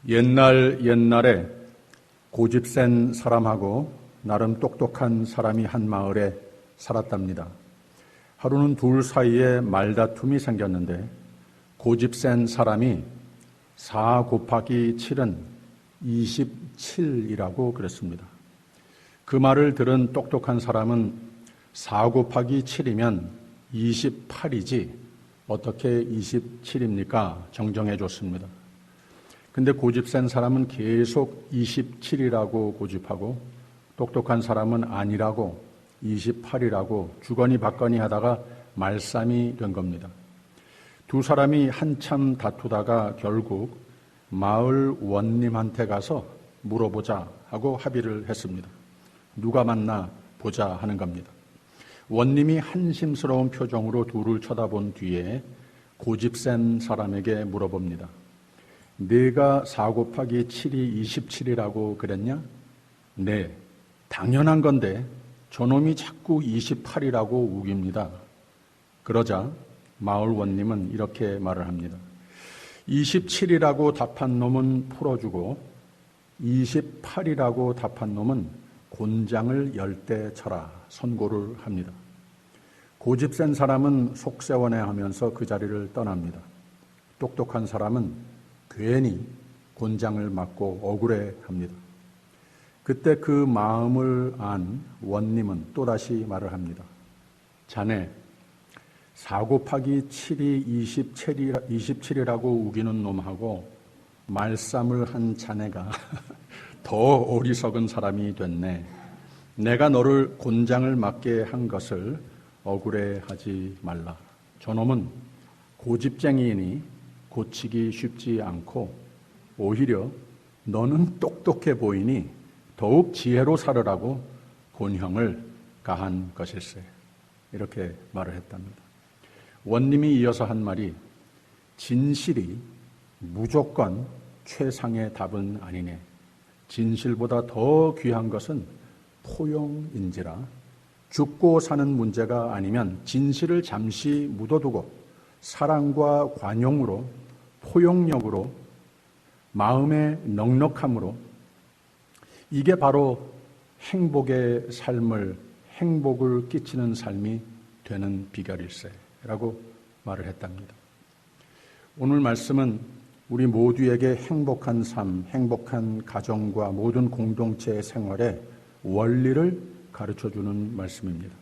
옛날에 고집센 사람하고 나름 똑똑한 사람이 한 마을에 살았답니다. 하루는 둘 사이에 말다툼이 생겼는데 고집센 사람이 4 곱하기 7은 27이라고 그랬습니다. 그 말을 들은 똑똑한 사람은 4 곱하기 7이면 28이지 어떻게 27입니까? 정정해 줬습니다. 근데 고집센 사람은 계속 27이라고 고집하고 똑똑한 사람은 아니라고 28이라고 주거니 받거니 하다가 말싸움이 된 겁니다. 두 사람이 한참 다투다가 결국 마을 원님한테 가서 물어보자 하고 합의를 했습니다. 누가 맞나 보자 하는 겁니다. 원님이 한심스러운 표정으로 둘을 쳐다본 뒤에 고집센 사람에게 물어봅니다. 네가 4 곱하기 7이 27이라고 그랬냐? 네, 당연한 건데 저놈이 자꾸 28이라고 우깁니다. 그러자 마을 원님은 이렇게 말을 합니다. 27이라고 답한 놈은 풀어주고 28이라고 답한 놈은 곤장을 10대 쳐라 선고를 합니다. 고집센 사람은 속세원해하면서 그 자리를 떠납니다. 똑똑한 사람은 괜히 곤장을 맞고 억울해합니다. 그때 그 마음을 안 원님은 또다시 말을 합니다. 자네 4 곱하기 7이 27이라고 우기는 놈하고 말싸움을 한 자네가 더 어리석은 사람이 됐네. 내가 너를 곤장을 맞게 한 것을 억울해하지 말라. 저놈은 고집쟁이이니 고치기 쉽지 않고 오히려 너는 똑똑해 보이니 더욱 지혜로 살으라고 곤형을 가한 것일세. 이렇게 말을 했답니다. 원님이 이어서 한 말이 진실이 무조건 최상의 답은 아니네. 진실보다 더 귀한 것은 포용인지라. 죽고 사는 문제가 아니면 진실을 잠시 묻어두고 사랑과 관용으로 포용력으로 마음의 넉넉함으로 이게 바로 행복을 끼치는 삶이 되는 비결일세라고 말을 했답니다. 오늘 말씀은 우리 모두에게 행복한 삶, 행복한 가정과 모든 공동체의 생활의 원리를 가르쳐주는 말씀입니다.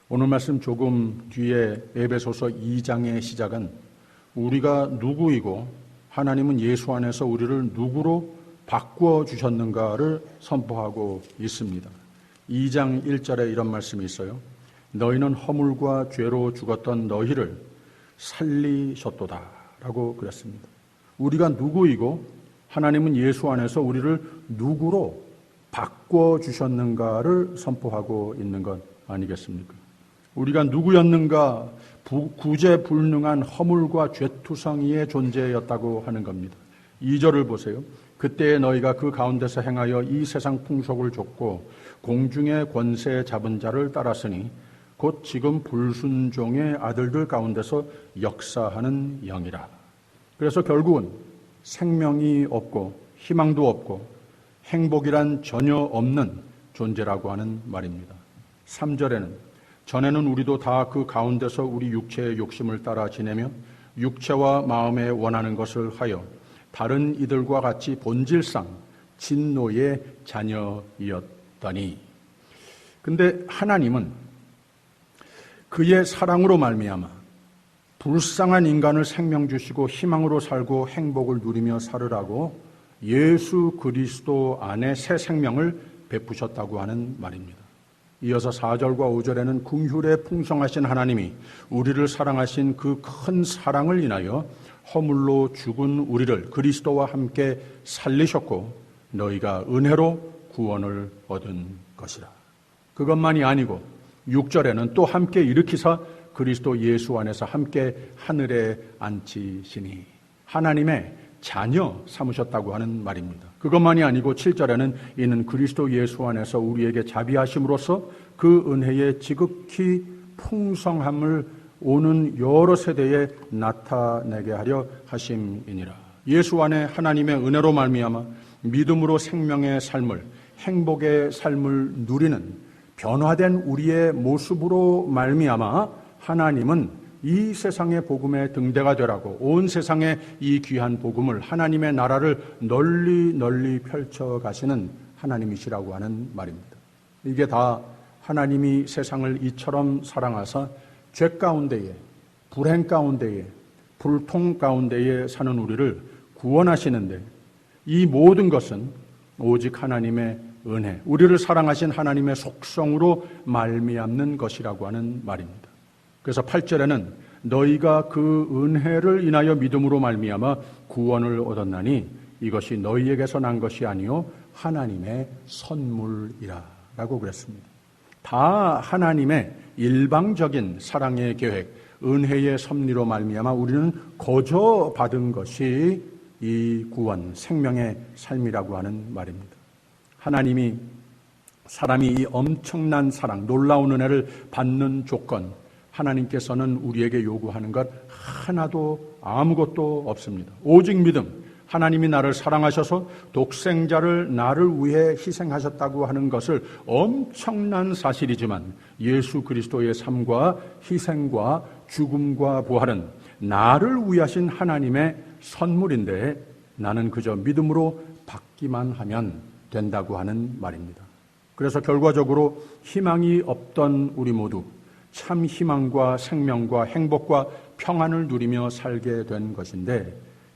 오늘 말씀 조금 뒤에 에베소서 2장의 시작은 우리가 누구이고 하나님은 예수 안에서 우리를 누구로 바꾸어 주셨는가를 선포하고 있습니다. 2장 1절에 이런 말씀이 있어요. 너희는 허물과 죄로 죽었던 너희를 살리셨도다 라고 그랬습니다. 우리가 누구이고 하나님은 예수 안에서 우리를 누구로 바꾸어 주셨는가를 선포하고 있는 것 아니겠습니까? 우리가 누구였는가? 구제불능한 허물과 죄투성이의 존재였다고 하는 겁니다. 2절을 보세요. 그때 너희가 그 가운데서 행하여 이 세상 풍속을 좇고 공중의 권세 잡은 자를 따랐으니 곧 지금 불순종의 아들들 가운데서 역사하는 영이라. 그래서 결국은 생명이 없고 희망도 없고 행복이란 전혀 없는 존재라고 하는 말입니다. 3절에는 전에는 우리도 다 그 가운데서 우리 육체의 욕심을 따라 지내며 육체와 마음에 원하는 것을 하여 다른 이들과 같이 본질상 진노의 자녀이었더니 근데 하나님은 그의 사랑으로 말미암아 불쌍한 인간을 생명 주시고 희망으로 살고 행복을 누리며 살으라고 예수 그리스도 안에 새 생명을 베푸셨다고 하는 말입니다. 이어서 4절과 5절에는 긍휼에 풍성하신 하나님이 우리를 사랑하신 그 큰 사랑을 인하여 허물로 죽은 우리를 그리스도와 함께 살리셨고 너희가 은혜로 구원을 얻은 것이라. 그것만이 아니고 6절에는 또 함께 일으키사 그리스도 예수 안에서 함께 하늘에 앉히시니 하나님의 자녀 삼으셨다고 하는 말입니다. 그것만이 아니고 7절에는 이는 그리스도 예수 안에서 우리에게 자비하심으로써 그 은혜의 지극히 풍성함을 오는 여러 세대에 나타내게 하려 하심이니라. 예수 안에 하나님의 은혜로 말미암아 믿음으로 생명의 삶을, 행복의 삶을 누리는 변화된 우리의 모습으로 말미암아 하나님은 이 세상의 복음의 등대가 되라고 온 세상에 이 귀한 복음을, 하나님의 나라를 널리 널리 펼쳐가시는 하나님이시라고 하는 말입니다. 이게 다 하나님이 세상을 이처럼 사랑하사 죄 가운데에, 불행 가운데에, 불통 가운데에 사는 우리를 구원하시는데, 이 모든 것은 오직 하나님의 은혜, 우리를 사랑하신 하나님의 속성으로 말미암는 것이라고 하는 말입니다. 그래서 8절에는 너희가 그 은혜를 인하여 믿음으로 말미암아 구원을 얻었나니 이것이 너희에게서 난 것이 아니요 하나님의 선물이라 라고 그랬습니다. 다 하나님의 일방적인 사랑의 계획, 은혜의 섭리로 말미암아 우리는 거저 받은 것이 이 구원, 생명의 삶이라고 하는 말입니다. 하나님이 사람이 이 엄청난 사랑, 놀라운 은혜를 받는 조건, 하나님께서는 우리에게 요구하는 것 하나도 아무것도 없습니다. 오직 믿음, 하나님이 나를 사랑하셔서 독생자를 나를 위해 희생하셨다고 하는 것을 엄청난 사실이지만 예수 그리스도의 삶과 희생과 죽음과 부활은 나를 위하신 하나님의 선물인데 나는 그저 믿음으로 받기만 하면 된다고 하는 말입니다. 그래서 결과적으로 희망이 없던 우리 모두 참 희망과 생명과 행복과 평안을 누리며 살게 된 것인데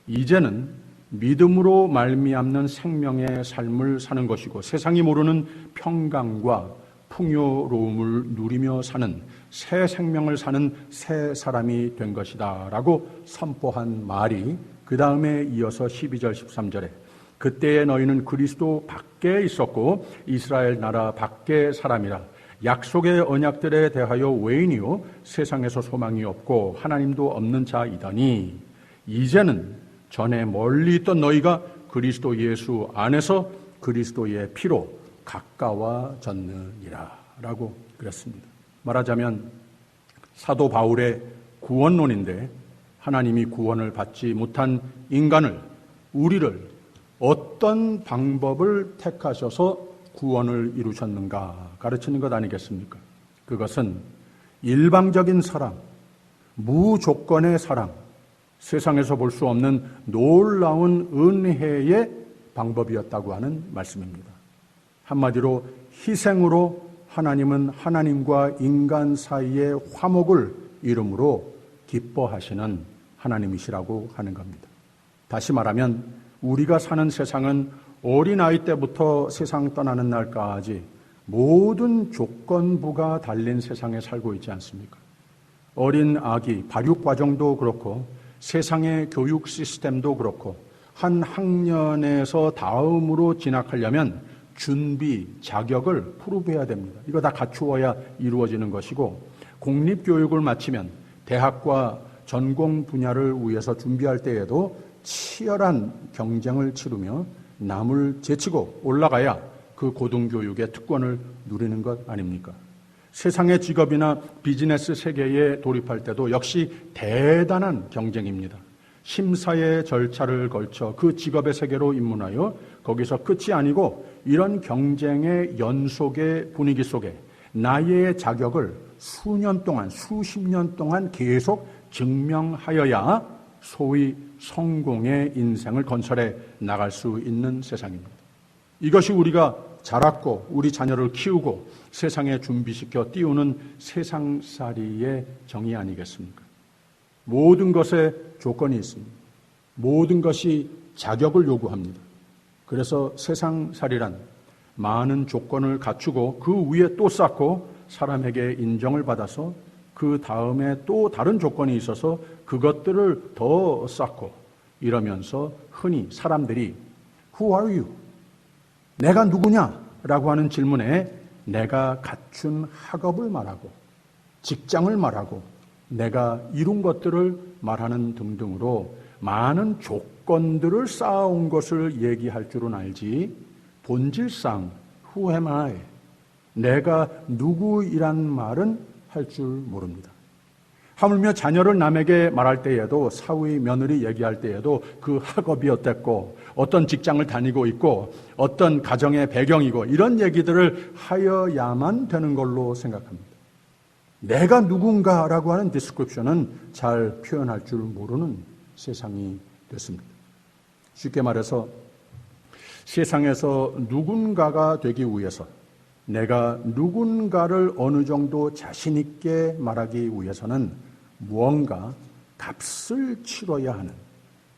이제는 믿음으로 말미암는 생명의 삶을 사는 것이고 세상이 모르는 평강과 풍요로움을 누리며 사는 새 생명을 사는 새 사람이 된 것이다 라고 선포한 말이 그 다음에 이어서 12절 13절에 그때에 너희는 그리스도 밖에 있었고 이스라엘 나라 밖의 사람이라 약속의 언약들에 대하여 외인이요 세상에서 소망이 없고 하나님도 없는 자이더니 이제는 전에 멀리 있던 너희가 그리스도 예수 안에서 그리스도의 피로 가까워졌느니라 라고 그랬습니다. 말하자면 사도 바울의 구원론인데 하나님이 구원을 받지 못한 인간을, 우리를 어떤 방법을 택하셔서 구원을 이루셨는가 가르치는 것 아니겠습니까? 그것은 일방적인 사랑, 무조건의 사랑, 세상에서 볼 수 없는 놀라운 은혜의 방법이었다고 하는 말씀입니다. 한마디로 희생으로 하나님은 하나님과 인간 사이의 화목을 이름으로 기뻐하시는 하나님이시라고 하는 겁니다. 다시 말하면 우리가 사는 세상은 어린아이 때부터 세상 떠나는 날까지 모든 조건부가 달린 세상에 살고 있지 않습니까? 어린 아기 발육 과정도 그렇고 세상의 교육 시스템도 그렇고 한 학년에서 다음으로 진학하려면 준비, 자격을 프루브해야 됩니다. 이거 다 갖추어야 이루어지는 것이고 공립교육을 마치면 대학과 전공 분야를 위해서 준비할 때에도 치열한 경쟁을 치르며 남을 제치고 올라가야 그 고등교육의 특권을 누리는 것 아닙니까? 세상의 직업이나 비즈니스 세계에 돌입할 때도 역시 대단한 경쟁입니다. 심사의 절차를 걸쳐 그 직업의 세계로 입문하여 거기서 끝이 아니고 이런 경쟁의 연속의 분위기 속에 나의 자격을 수년 동안, 수십 년 동안 계속 증명하여야 소위 성공의 인생을 건설해 나갈 수 있는 세상입니다. 이것이 우리가 자랐고 우리 자녀를 키우고 세상에 준비시켜 띄우는 세상살이의 정의 아니겠습니까? 모든 것에 조건이 있습니다. 모든 것이 자격을 요구합니다. 그래서 세상살이란 많은 조건을 갖추고 그 위에 또 쌓고 사람에게 인정을 받아서 그 다음에 또 다른 조건이 있어서 그것들을 더 쌓고 이러면서 흔히 사람들이 Who are you? 내가 누구냐? 라고 하는 질문에 내가 갖춘 학업을 말하고 직장을 말하고 내가 이룬 것들을 말하는 등등으로 많은 조건들을 쌓아온 것을 얘기할 줄은 알지 본질상 Who am I? 내가 누구이란 말은 할 줄 모릅니다. 하물며 자녀를 남에게 말할 때에도, 사위 며느리 얘기할 때에도 그 학업이 어땠고 어떤 직장을 다니고 있고 어떤 가정의 배경이고 이런 얘기들을 하여야만 되는 걸로 생각합니다. 내가 누군가라고 하는 디스크립션은 잘 표현할 줄 모르는 세상이 됐습니다. 쉽게 말해서 세상에서 누군가가 되기 위해서, 내가 누군가를 어느 정도 자신 있게 말하기 위해서는 무언가 값을 치러야 하는,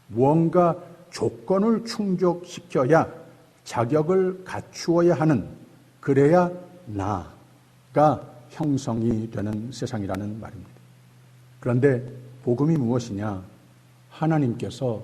무언가 조건을 충족시켜야 자격을 갖추어야 하는, 그래야 나가 형성이 되는 세상이라는 말입니다. 그런데 복음이 무엇이냐? 하나님께서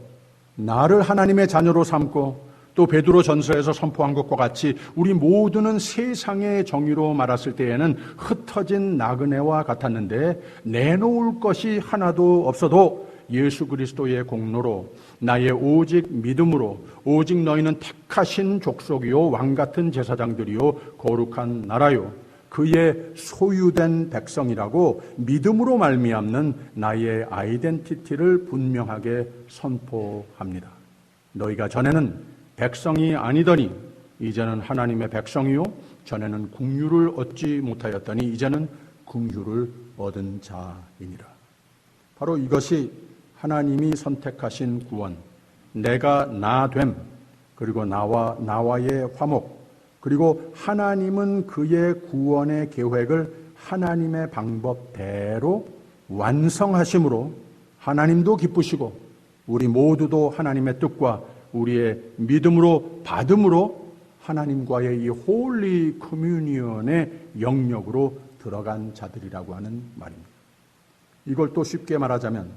나를 하나님의 자녀로 삼고 또 베드로 전서에서 선포한 것과 같이 우리 모두는 세상의 정의로 말했을 때에는 흩어진 나그네와 같았는데, 내놓을 것이 하나도 없어도 예수 그리스도의 공로로, 나의 오직 믿음으로, 오직 너희는 택하신 족속이요 왕같은 제사장들이요 거룩한 나라요 그의 소유된 백성이라고 믿음으로 말미암는 나의 아이덴티티를 분명하게 선포합니다. 너희가 전에는 백성이 아니더니 이제는 하나님의 백성이요, 전에는 긍휼을 얻지 못하였더니 이제는 긍휼을 얻은 자이니라. 바로 이것이 하나님이 선택하신 구원, 내가 나됨, 그리고 나와의 화목, 그리고 하나님은 그의 구원의 계획을 하나님의 방법대로 완성하심으로 하나님도 기쁘시고 우리 모두도 하나님의 뜻과 우리의 믿음으로 받음으로 하나님과의 이 홀리 커뮤니언의 영역으로 들어간 자들이라고 하는 말입니다. 이걸 또 쉽게 말하자면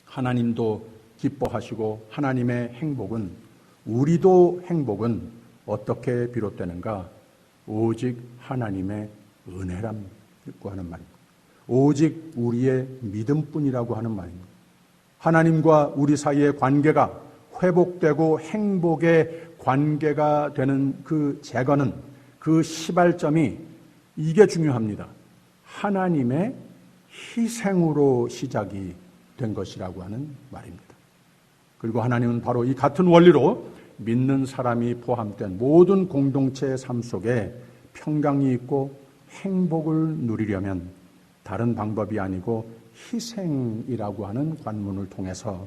하나님도 기뻐하시고 하나님의 행복은, 우리도 행복은 어떻게 비롯되는가? 오직 하나님의 은혜라고 하는 말입니다. 오직 우리의 믿음뿐이라고 하는 말입니다. 하나님과 우리 사이의 관계가 회복되고 행복의 관계가 되는 그 재건은, 그 시발점이 이게 중요합니다. 하나님의 희생으로 시작이 된 것이라고 하는 말입니다. 그리고 하나님은 바로 이 같은 원리로 믿는 사람이 포함된 모든 공동체의 삶 속에 평강이 있고 행복을 누리려면 다른 방법이 아니고 희생이라고 하는 관문을 통해서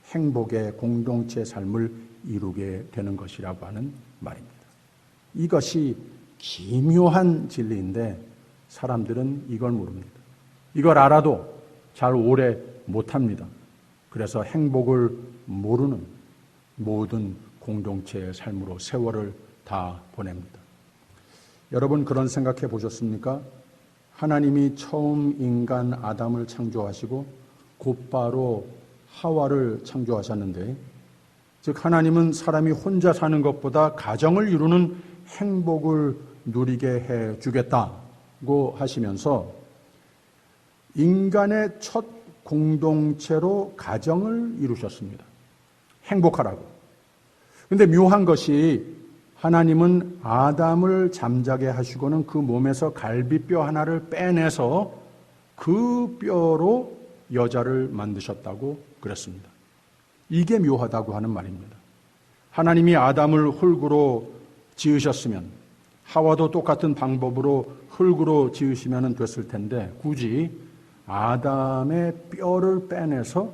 행복의 공동체 삶을 이루게 되는 것이라고 하는 말입니다. 이것이 기묘한 진리인데 사람들은 이걸 모릅니다. 이걸 알아도 잘 오래 못합니다. 그래서 행복을 모르는 모든 공동체의 삶으로 세월을 다 보냅니다. 여러분 그런 생각해 보셨습니까? 하나님이 처음 인간 아담을 창조하시고 곧바로 하와를 창조하셨는데, 즉 하나님은 사람이 혼자 사는 것보다 가정을 이루는 행복을 누리게 해 주겠다고 하시면서 인간의 첫 공동체로 가정을 이루셨습니다. 행복하라고. 그런데 묘한 것이 하나님은 아담을 잠자게 하시고는 그 몸에서 갈비뼈 하나를 빼내서 그 뼈로 여자를 만드셨다고 그랬습니다. 이게 묘하다고 하는 말입니다. 하나님이 아담을 흙으로 지으셨으면 하와도 똑같은 방법으로 흙으로 지으시면 됐을 텐데 굳이 아담의 뼈를 빼내서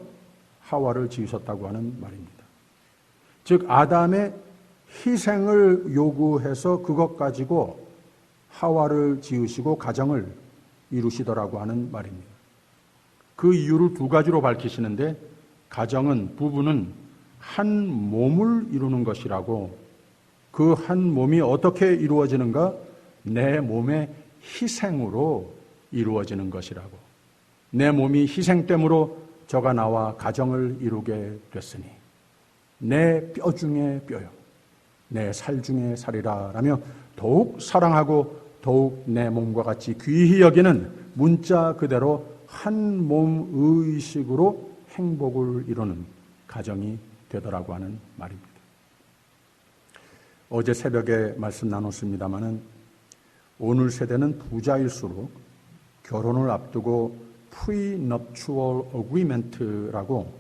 하와를 지으셨다고 하는 말입니다. 즉 아담의 희생을 요구해서 그것 가지고 하와를 지으시고 가정을 이루시더라고 하는 말입니다. 그 이유를 두 가지로 밝히시는데, 가정은, 부부는 한 몸을 이루는 것이라고, 그 한 몸이 어떻게 이루어지는가? 내 몸의 희생으로 이루어지는 것이라고. 내 몸이 희생됨으로 저가 나와 가정을 이루게 됐으니 내 뼈 중에 뼈요, 내 살 중에 살이라 라며 더욱 사랑하고 더욱 내 몸과 같이 귀히 여기는 문자 그대로 한 몸 의식으로 행복을 이루는 가정이 되더라고 하는 말입니다. 어제 새벽에 말씀 나눴습니다마는 오늘 세대는 부자일수록 결혼을 앞두고 prenuptial agreement라고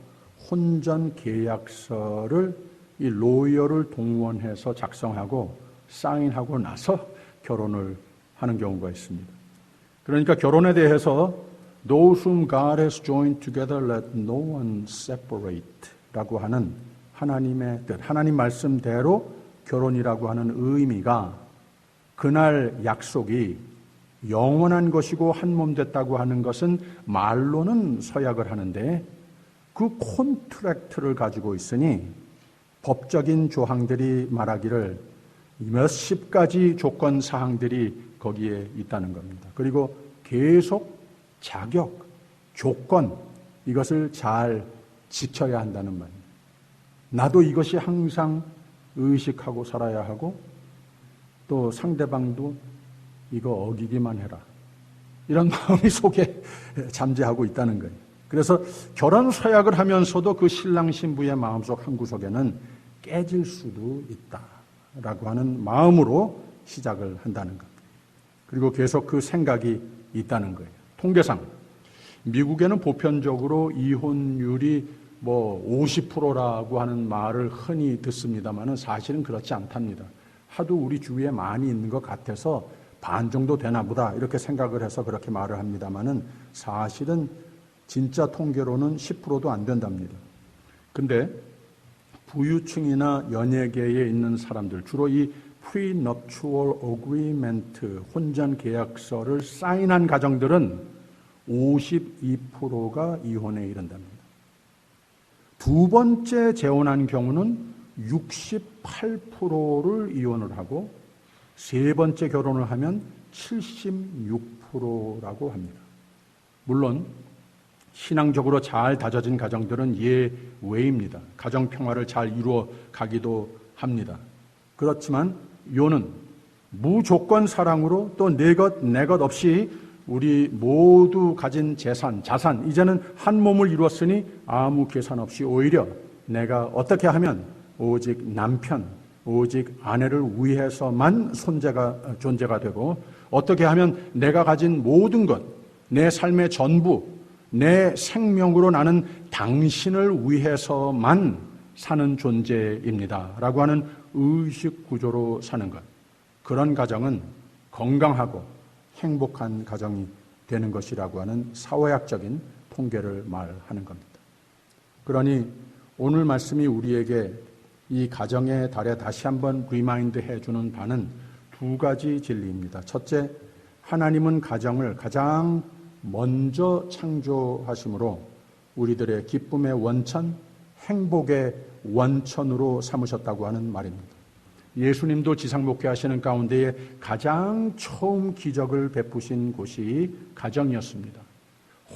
혼전 계약서를 이 로이어를 동원해서 작성하고 사인하고 나서 결혼을 하는 경우가 있습니다. 그러니까 결혼에 대해서 Those whom God has joined together let no one separate 라고 하는 하나님의 뜻, 하나님 말씀대로 결혼이라고 하는 의미가 그날 약속이 영원한 것이고 한 몸 됐다고 하는 것은 말로는 서약을 하는데 그 콘트랙트를 가지고 있으니 법적인 조항들이 말하기를 몇십 가지 조건 사항들이 거기에 있다는 겁니다. 그리고 계속 자격, 조건 이것을 잘 지켜야 한다는 말입니다. 나도 이것이 항상 의식하고 살아야 하고 또 상대방도 이거 어기기만 해라. 이런 마음이 속에 잠재하고 있다는 거예요. 그래서 결혼 서약을 하면서도 그 신랑 신부의 마음속 한 구석에는 깨질 수도 있다라고 하는 마음으로 시작을 한다는 겁니다. 그리고 계속 그 생각이 있다는 거예요. 통계상 미국에는 보편적으로 이혼율이 50%라고 하는 말을 흔히 듣습니다만은 사실은 그렇지 않답니다. 하도 우리 주위에 많이 있는 것 같아서 반 정도 되나 보다 이렇게 생각을 해서 그렇게 말을 합니다만은 사실은 진짜 통계로는 10%도 안 된답니다. 근데 부유층이나 연예계에 있는 사람들, 주로 이 prenuptial agreement, 혼전 계약서를 사인한 가정들은 52%가 이혼에 이른답니다. 두 번째 재혼한 경우는 68%를 이혼을 하고 세 번째 결혼을 하면 76%라고 합니다. 물론 신앙적으로 잘 다져진 가정들은 예외입니다. 가정 평화를 잘 이루어 가기도 합니다. 그렇지만 요는 무조건 사랑으로 또 내 것 없이 우리 모두 가진 자산 이제는 한 몸을 이루었으니 아무 계산 없이 오히려 내가 어떻게 하면 오직 남편, 오직 아내를 위해서만 존재가 되고 어떻게 하면 내가 가진 모든 것, 내 삶의 전부, 내 생명으로 나는 당신을 위해서만 사는 존재입니다. 라고 하는 의식 구조로 사는 것. 그런 가정은 건강하고 행복한 가정이 되는 것이라고 하는 사회학적인 통계를 말하는 겁니다. 그러니 오늘 말씀이 우리에게 이 가정의 달에 다시 한번 리마인드 해주는 바는 두 가지 진리입니다. 첫째, 하나님은 가정을 가장 먼저 창조하심으로 우리들의 기쁨의 원천, 행복의 원천으로 삼으셨다고 하는 말입니다. 예수님도 지상 목회하시는 가운데에 가장 처음 기적을 베푸신 곳이 가정이었습니다.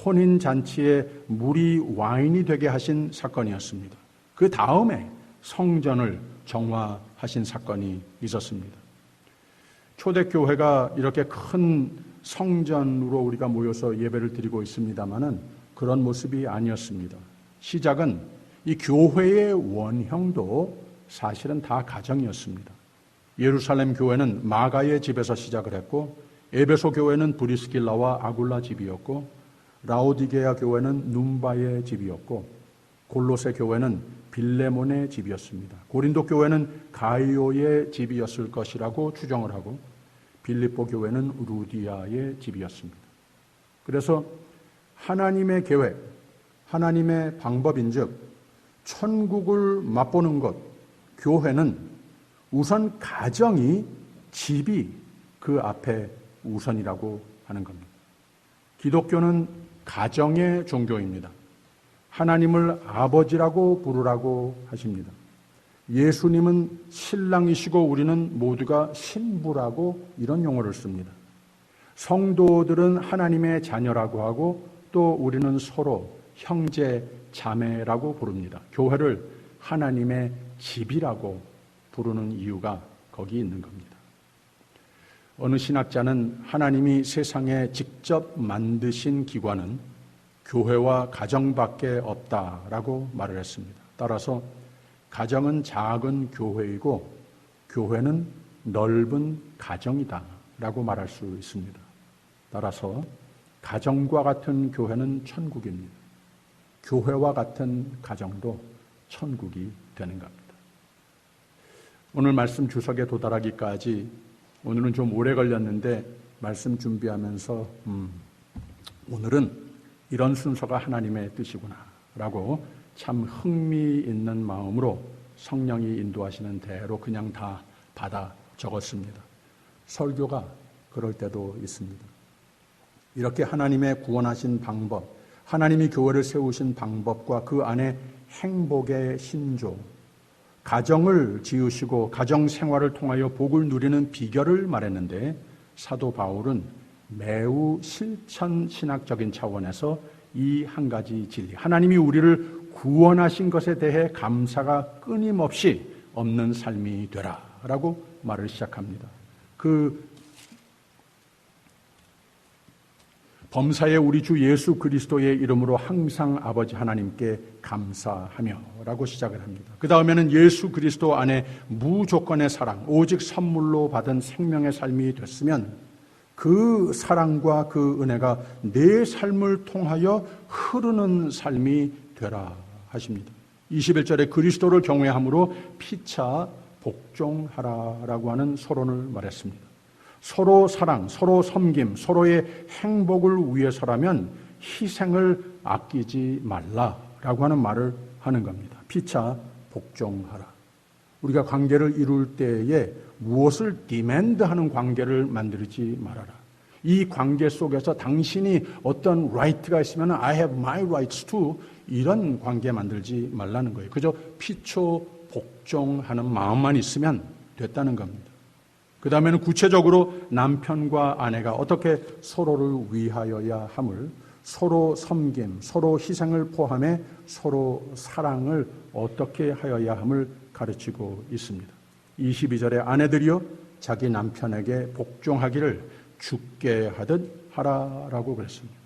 혼인잔치에 물이 와인이 되게 하신 사건이었습니다. 그 다음에 성전을 정화하신 사건이 있었습니다. 초대교회가 이렇게 큰 성전으로 우리가 모여서 예배를 드리고 있습니다마는 그런 모습이 아니었습니다. 시작은 이 교회의 원형도 사실은 다 가정이었습니다. 예루살렘 교회는 마가의 집에서 시작을 했고 에베소 교회는 브리스길라와 아굴라 집이었고 라오디게아 교회는 num바의 집이었고 골로새 교회는 빌레몬의 집이었습니다. 고린도 교회는 가이오의 집이었을 것이라고 추정을 하고 빌립보 교회는 루디아의 집이었습니다. 그래서 하나님의 계획, 하나님의 방법인즉 천국을 맛보는 것, 교회는 우선 가정이, 집이 그 앞에 우선이라고 하는 겁니다. 기독교는 가정의 종교입니다. 하나님을 아버지라고 부르라고 하십니다. 예수님은 신랑이시고 우리는 모두가 신부라고 이런 용어를 씁니다. 성도들은 하나님의 자녀라고 하고 또 우리는 서로 형제, 자매라고 부릅니다. 교회를 하나님의 집이라고 부르는 이유가 거기 있는 겁니다. 어느 신학자는 하나님이 세상에 직접 만드신 기관은 교회와 가정밖에 없다라고 말을 했습니다. 따라서 가정은 작은 교회이고 교회는 넓은 가정이다라고 말할 수 있습니다. 따라서 가정과 같은 교회는 천국입니다. 교회와 같은 가정도 천국이 되는 겁니다. 오늘 말씀 주석에 도달하기까지 오늘은 좀 오래 걸렸는데 말씀 준비하면서 오늘은 이런 순서가 하나님의 뜻이구나 라고 참 흥미있는 마음으로 성령이 인도하시는 대로 그냥 다 받아 적었습니다. 설교가 그럴 때도 있습니다. 이렇게 하나님의 구원하신 방법, 하나님이 교회를 세우신 방법과 그 안에 행복의 신조, 가정을 지으시고 가정 생활을 통하여 복을 누리는 비결을 말했는데 사도 바울은 매우 실천 신학적인 차원에서 이 한 가지 진리, 하나님이 우리를 구원하신 것에 대해 감사가 끊임없이 없는 삶이 되라 라고 말을 시작합니다. 그 범사에 우리 주 예수 그리스도의 이름으로 항상 아버지 하나님께 감사하며 라고 시작을 합니다. 그 다음에는 예수 그리스도 안에 무조건의 사랑, 오직 선물로 받은 생명의 삶이 됐으면 그 사랑과 그 은혜가 내 삶을 통하여 흐르는 삶이 되라 하십니다. 21절에 그리스도를 경외함으로 피차 복종하라라고 하는 서론을 말했습니다. 서로 사랑, 서로 섬김, 서로의 행복을 위해서라면 희생을 아끼지 말라라고 하는 말을 하는 겁니다. 피차 복종하라. 우리가 관계를 이룰 때에 무엇을 디맨드하는 관계를 만들지 말아라. 이 관계 속에서 당신이 어떤 right가 있으면 I have my rights too, 이런 관계 만들지 말라는 거예요. 그저 피초 복종하는 마음만 있으면 됐다는 겁니다. 그 다음에는 구체적으로 남편과 아내가 어떻게 서로를 위하여야 함을, 서로 섬김, 서로 희생을 포함해 서로 사랑을 어떻게 하여야 함을 가르치고 있습니다. 22절에 아내들이여 자기 남편에게 복종하기를 죽게 하듯 하라라고 그랬습니다.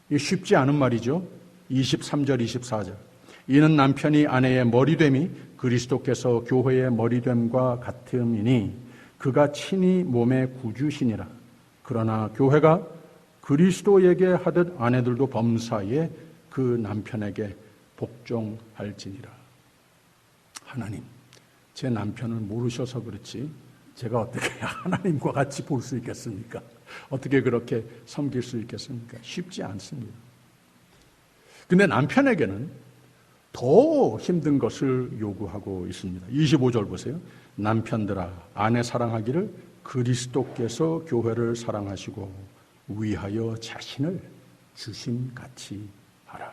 이게 쉽지 않은 말이죠. 23절, 24절. 이는 남편이 아내의 머리됨이 그리스도께서 교회의 머리됨과 같음이니 그가 친히 몸의 구주시니라. 그러나 교회가 그리스도에게 하듯 아내들도 범사에 그 남편에게 복종할지니라. 하나님, 제 남편을 모르셔서 그렇지 제가 어떻게 하나님과 같이 볼 수 있겠습니까? 어떻게 그렇게 섬길 수 있겠습니까? 쉽지 않습니다. 근데 남편에게는 더 힘든 것을 요구하고 있습니다. 25절 보세요. 남편들아, 아내 사랑하기를 그리스도께서 교회를 사랑하시고 위하여 자신을 주심같이 하라.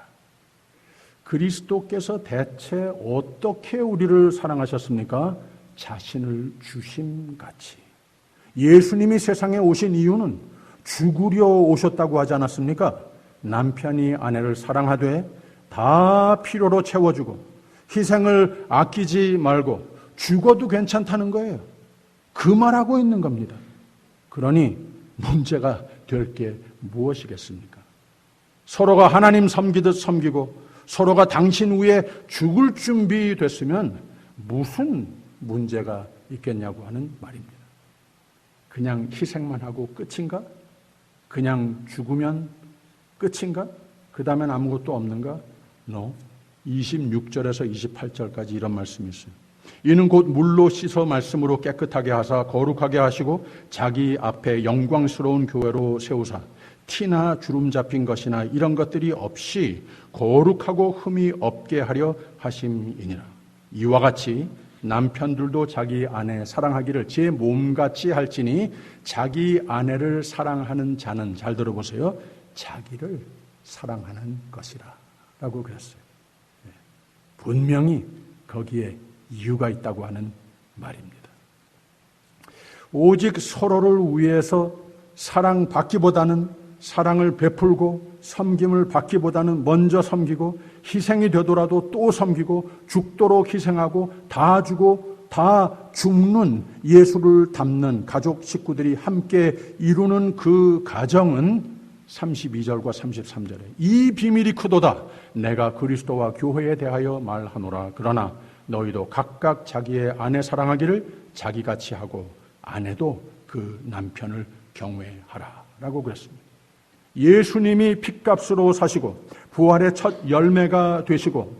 그리스도께서 대체 어떻게 우리를 사랑하셨습니까? 자신을 주심같이. 예수님이 세상에 오신 이유는 죽으려 오셨다고 하지 않았습니까? 남편이 아내를 사랑하되 다 필요로 채워주고 희생을 아끼지 말고 죽어도 괜찮다는 거예요. 그 말하고 있는 겁니다. 그러니 문제가 될 게 무엇이겠습니까? 서로가 하나님 섬기듯 섬기고 서로가 당신 위에 죽을 준비 됐으면 무슨 문제가 있겠냐고 하는 말입니다. 그냥 희생만 하고 끝인가? 그냥 죽으면 끝인가? 그 다음엔 아무것도 없는가? No. 26절에서 28절까지 이런 말씀이 있어요. 이는 곧 물로 씻어 말씀으로 깨끗하게 하사 거룩하게 하시고 자기 앞에 영광스러운 교회로 세우사 티나 주름 잡힌 것이나 이런 것들이 없이 거룩하고 흠이 없게 하려 하심이니라. 이와 같이 남편들도 자기 아내 사랑하기를 제 몸같이 할지니 자기 아내를 사랑하는 자는, 잘 들어보세요, 자기를 사랑하는 것이라 라고 그랬어요. 분명히 거기에 이유가 있다고 하는 말입니다. 오직 서로를 위해서 사랑받기보다는, 사랑을 베풀고 섬김을 받기보다는 먼저 섬기고 희생이 되더라도 또 섬기고 죽도록 희생하고 다 주고 다 죽는 예수를 닮는 가족 식구들이 함께 이루는 그 가정은 32절과 33절에 이 비밀이 크도다. 내가 그리스도와 교회에 대하여 말하노라. 그러나 너희도 각각 자기의 아내 사랑하기를 자기같이 하고 아내도 그 남편을 경외하라 라고 그랬습니다. 예수님이 핏값으로 사시고 부활의 첫 열매가 되시고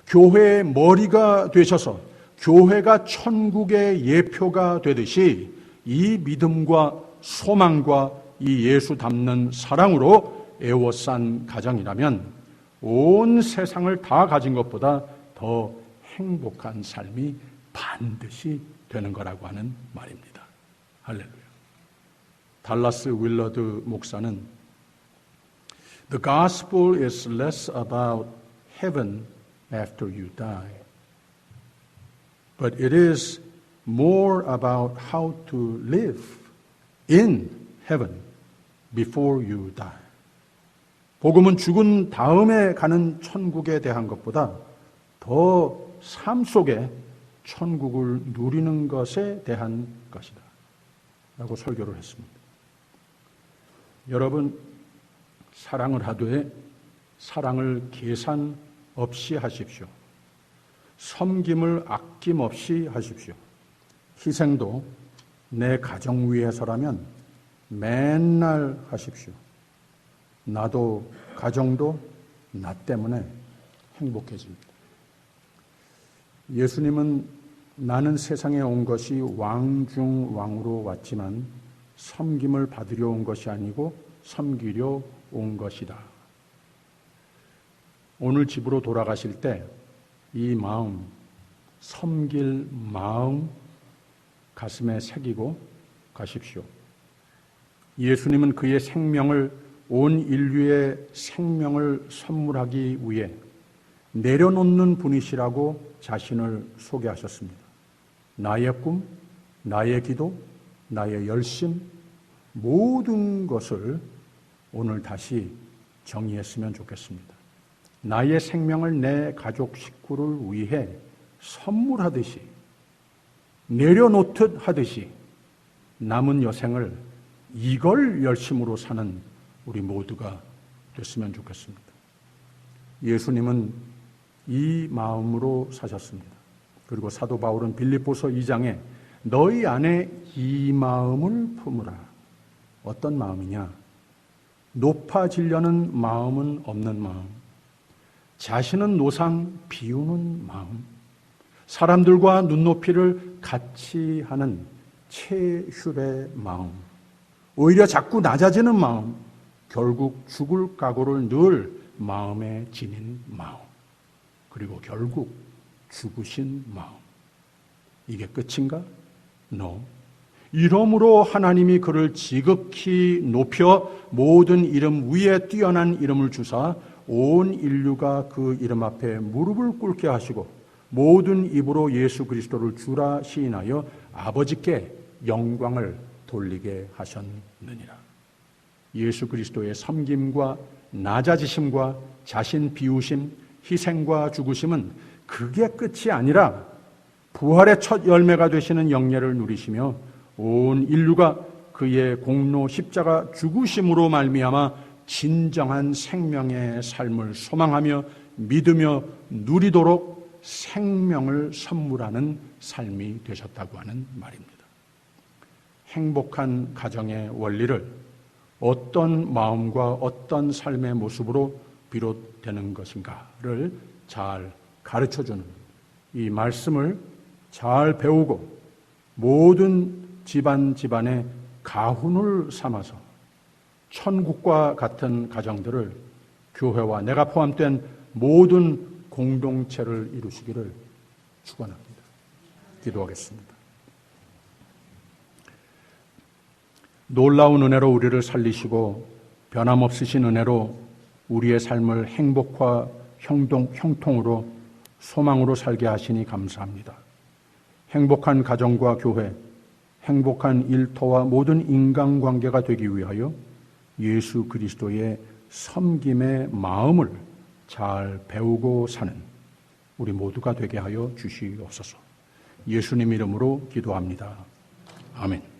교회의 머리가 되셔서 교회가 천국의 예표가 되듯이 이 믿음과 소망과 이 예수 닮는 사랑으로 애워싼 가정이라면 온 세상을 다 가진 것보다 더 행복한 삶이 반드시 되는 거라고 하는 말입니다. 할렐루야. 달라스 윌러드 목사는 The gospel is less about heaven after you die, but it is more about how to live in heaven before you die. 복음은 죽은 다음에 가는 천국에 대한 것보다 더 삶 속에 천국을 누리는 것에 대한 것이다 라고 설교를 했습니다. 여러분, 사랑을 하되 사랑을 계산 없이 하십시오. 섬김을 아낌없이 하십시오. 희생도 내 가정 위해서라면 맨날 하십시오. 나도 가정도 나 때문에 행복해집니다. 예수님은 나는 세상에 온 것이 왕 중 왕으로 왔지만 섬김을 받으려 온 것이 아니고 섬기려 온 것이다. 오늘 집으로 돌아가실 때 이 마음, 섬길 마음 가슴에 새기고 가십시오. 예수님은 그의 생명을 온 인류의 생명을 선물하기 위해 내려놓는 분이시라고 자신을 소개하셨습니다. 나의 꿈, 나의 기도, 나의 열심, 모든 것을 오늘 다시 정의했으면 좋겠습니다. 나의 생명을 내 가족 식구를 위해 선물하듯이, 내려놓듯 하듯이 남은 여생을 이걸 열심으로 사는 우리 모두가 됐으면 좋겠습니다. 예수님은 이 마음으로 사셨습니다. 그리고 사도 바울은 빌립보서 2장에 너희 안에 이 마음을 품으라. 어떤 마음이냐? 높아지려는 마음은 없는 마음, 자신은 노상 비우는 마음, 사람들과 눈높이를 같이 하는 체휼의 마음, 오히려 자꾸 낮아지는 마음, 결국 죽을 각오를 늘 마음에 지닌 마음, 그리고 결국 죽으신 마음. 이게 끝인가? No. 이러므로 하나님이 그를 지극히 높여 모든 이름 위에 뛰어난 이름을 주사 온 인류가 그 이름 앞에 무릎을 꿇게 하시고 모든 입으로 예수 그리스도를 주라 시인하여 아버지께 영광을 돌리게 하셨느니라. 예수 그리스도의 섬김과 낮아지심과 자신 비우심, 희생과 죽으심은 그게 끝이 아니라 부활의 첫 열매가 되시는 영예를 누리시며 온 인류가 그의 공로 십자가 죽으심으로 말미암아 진정한 생명의 삶을 소망하며 믿으며 누리도록 생명을 선물하는 삶이 되셨다고 하는 말입니다. 행복한 가정의 원리를 어떤 마음과 어떤 삶의 모습으로 비롯되는 것인가를 잘 가르쳐주는 이 말씀을 잘 배우고 모든 집안의 가훈을 삼아서 천국과 같은 가정들을 교회와 내가 포함된 모든 공동체를 이루시기를 축원합니다. 기도하겠습니다. 놀라운 은혜로 우리를 살리시고 변함없으신 은혜로 우리의 삶을 행복과 형통으로 소망으로 살게 하시니 감사합니다. 행복한 가정과 교회, 행복한 일터와 모든 인간관계가 되기 위하여 예수 그리스도의 섬김의 마음을 잘 배우고 사는 우리 모두가 되게 하여 주시옵소서. 예수님 이름으로 기도합니다. 아멘.